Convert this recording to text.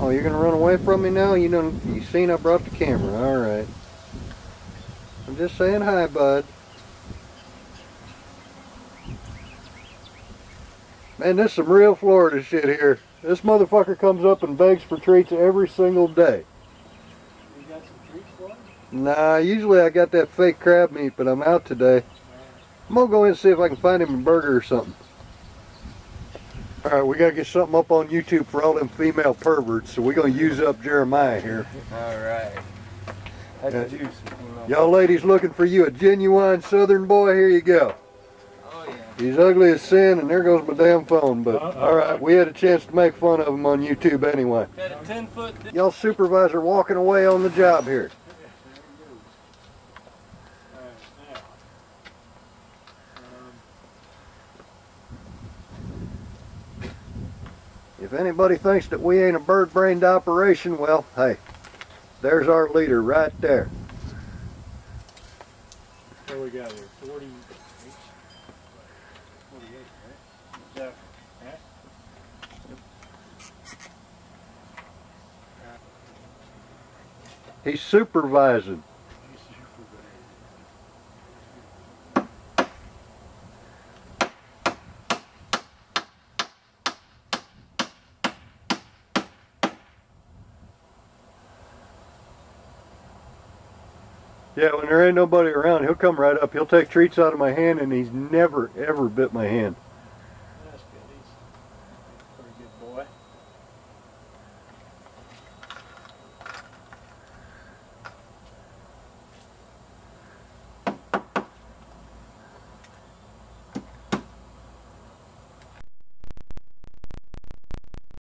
Oh, you're gonna run away from me now? You know, you seen I brought the camera. All right. I'm just saying hi, bud. Man, this is some real Florida shit here. This motherfucker comes up and begs for treats every single day. You got some treats for him? Nah, usually I got that fake crab meat, but I'm out today. I'm gonna go in and see if I can find him a burger or something. Alright, we gotta get something up on YouTube for all them female perverts, so we're gonna use up Jeremiah here. Alright. That's the juice. Y'all ladies looking for you a genuine southern boy, here you go. Oh yeah. He's ugly as sin, and there goes my damn phone, but alright, we had a chance to make fun of him on YouTube anyway. Got a 10-foot. Y'all supervisor walking away on the job here. If anybody thinks that we ain't a bird-brained operation, well, hey, there's our leader right there. What we got here? 48. 48, right? Yeah. He's supervising. Yeah, when there ain't nobody around, he'll come right up. He'll take treats out of my hand, and he's never, ever bit my hand. That's good. He's a pretty good boy.